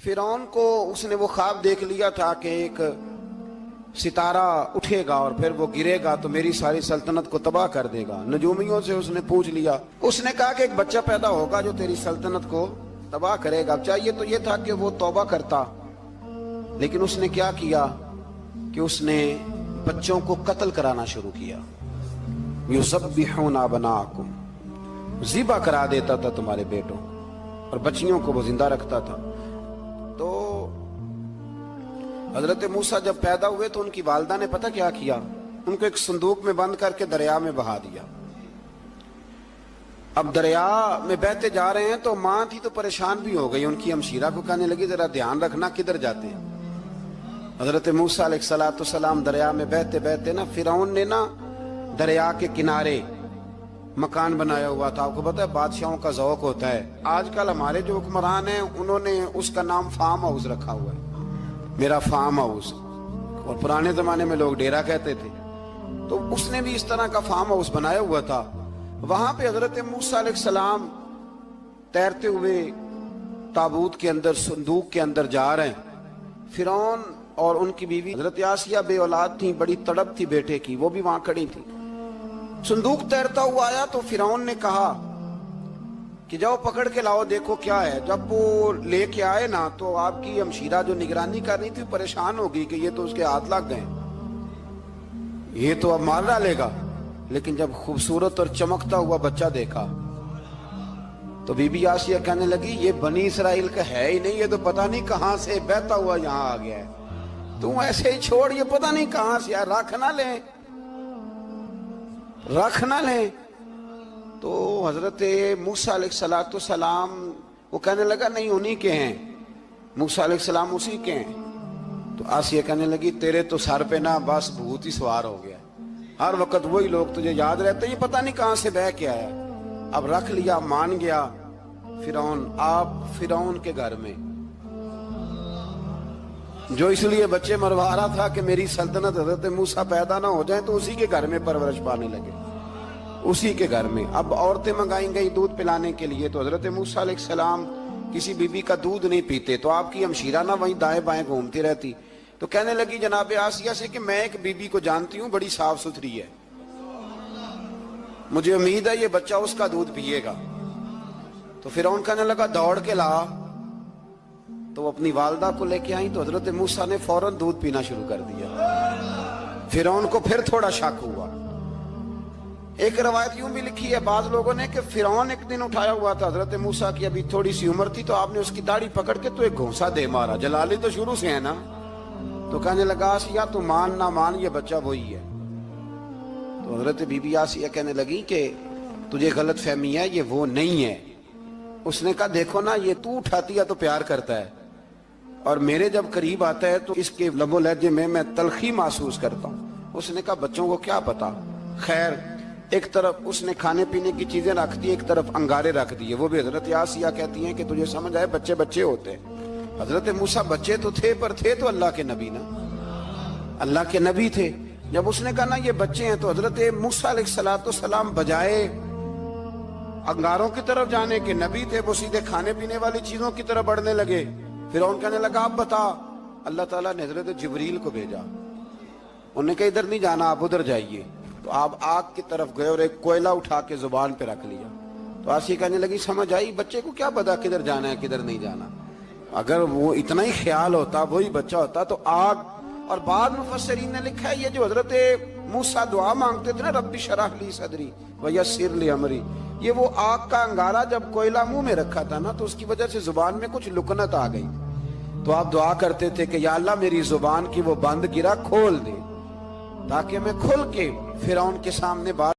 फिरौन को उसने वो ख्वाब देख लिया था कि एक सितारा उठेगा और फिर वो गिरेगा तो मेरी सारी सल्तनत को तबाह कर देगा। नजूमियों से उसने पूछ लिया, उसने कहा कि एक बच्चा पैदा होगा जो तेरी सल्तनत को तबाह करेगा। चाहिए तो ये था कि वो तौबा करता, लेकिन उसने क्या किया कि उसने बच्चों को कत्ल कराना शुरू किया। युज़ब्बिहूना अबनाअकुम, ज़िबा करा देता था तुम्हारे बेटों, और बच्चियों को वो जिंदा रखता था। तो हजरत मूसा जब पैदा हुए तो उनकी वालदा ने पता क्या किया, उनको एक संदूक में बंद करके दरिया में बहा दिया। अब दरिया में बहते जा रहे हैं तो मां थी तो परेशान भी हो गई, उनकी हमशीरा को कहने लगी जरा ध्यान रखना किधर जाते हैं। हजरत मूसा अलैहिस्सलाम दरिया में बहते बहते ना फिरौन ने ना दरिया के किनारे मकान बनाया हुआ था। आपको पता है बादशाहों का ज़ौक होता है, आजकल हमारे जो हुक्मरान हैं उन्होंने उसका नाम फार्म हाउस रखा हुआ है, मेरा फार्म हाउस, और पुराने जमाने में लोग डेरा कहते थे। तो उसने भी इस तरह का फार्म हाउस बनाया हुआ था। वहां पे हजरत मूसा अलैहिस्सलाम तैरते हुए ताबूत के अंदर, संदूक के अंदर जा रहे हैं। फिरौन और उनकी बीवी हजरत आसिया बे औलाद थी, बड़ी तड़प थी बेटे की, वो भी वहां खड़ी थी। संदूक तैरता हुआ आया तो फिरौन ने कहा कि जाओ पकड़ के लाओ, देखो क्या है। जब वो लेके आए ना तो आपकी हमशीरा जो निगरानी कर रही थी परेशान हो गई कि ये तो उसके हाथ लग गए, ये तो अब मार डालेगा। लेकिन जब खूबसूरत और चमकता हुआ बच्चा देखा तो बीबी आसिया कहने लगी ये बनी इसराइल का है ही नहीं, ये तो पता नहीं कहां से बहता हुआ यहां आ गया है। तू ऐसे ही छोड़, ये पता नहीं कहां से, रख ना ले, रख ना ले। तो हजरत मूसा अलैहिस्सलाम वो कहने लगा नहीं उन्हीं के हैं, मूसा अलैहिस्सलाम उसी के हैं। तो आसिया कहने लगी तेरे तो सर पे ना बस भूत ही सवार हो गया, हर वक्त वही लोग तुझे याद रहते, ये पता नहीं कहां से बह के आया। अब रख लिया, मान गया फिरौन। आप फिरौन के घर में जो इसलिए बच्चे मरवा रहा था कि मेरी सल्तनत हजरत मूसा पैदा ना हो जाए, तो उसी के घर में परवरिश पाने लगे, उसी के घर में। अब औरतें मंगाई गई दूध पिलाने के लिए, तो हजरत मूसा अलैहिस्सलाम किसी बीबी का दूध नहीं पीते, तो आपकी हमशीरा ना वहीं दाएं बाएं घूमती रहती। तो कहने लगी जनाब आसिया से कि मैं एक बीबी को जानती हूँ, बड़ी साफ सुथरी है, मुझे उम्मीद है ये बच्चा उसका दूध पिएगा। तो फिरौन कहने लगा दौड़ के ला। तो वो अपनी वालदा को लेके आई तो हजरत मूसा ने फौरन दूध पीना शुरू कर दिया। फिरौन को फिर थोड़ा शक हुआ। एक रवायत यूं भी लिखी है बाज लोगों ने कि फिरौन एक दिन उठाया हुआ था हजरत मूसा की, अभी थोड़ी सी उम्र थी, तो आपने उसकी दाढ़ी पकड़ के तो एक घोंसा दे मारा। जलाली तो शुरू से है ना। तो कहने लगा आसिया तू मान ना मान, ये बच्चा वही है। तो हजरत बीबी आसिया कहने लगी कि तुझे गलत फहमी है, ये वो नहीं है। उसने कहा देखो ना, ये तू उठाती है तो प्यार करता है, और मेरे जब करीब आता है तो इसके लबो लहजे में मैं तलखी महसूस करता हूँ। उसने कहा बच्चों को क्या पता। खैर एक तरफ उसने खाने पीने की चीजें रख दी, एक तरफ अंगारे रख दिए। वो भी हजरत आसिया कहती हैं कि तुझे समझ आए बच्चे बच्चे होते हैं। हजरत मूसा बच्चे तो थे, पर थे तो अल्लाह के नबी ना, अल्लाह के नबी थे। जब उसने कहा ना ये बच्चे हैं, तो हजरत मूसा अलैहिस्सलाम बजाए अंगारों की तरफ जाने के, नबी थे, वो सीधे खाने पीने वाली चीजों की तरफ बढ़ने लगे। फिरौन कहने लगा आप बता। अल्लाह ताला ने हजरत जिब्रील को भेजा, उन्होंने कहा इधर नहीं जाना, आप उधर जाइए। तो आप आग की तरफ गए और एक कोयला उठा के जुबान पे रख लिया। तो आसिया कहने लगी समझ आई, बच्चे को क्या पता किधर जाना है किधर नहीं जाना। अगर वो इतना ही ख्याल होता, वही बच्चा होता तो आग। और बाद मुफस्सिरीन ने लिखा है ये जो हजरत मूसा दुआ मांगते थे ना, रब्बी शरह ली सदरी व यस्सिर ली अमरी, ये वो आग का अंगारा जब कोयला मुंह में रखा था ना, तो उसकी वजह से जुबान में कुछ लुकनत आ गई। तो आप दुआ करते थे कि या अल्लाह मेरी जुबान की वो बंद गिरा खोल दे, ताकि मैं खुल के फिरौन के सामने बात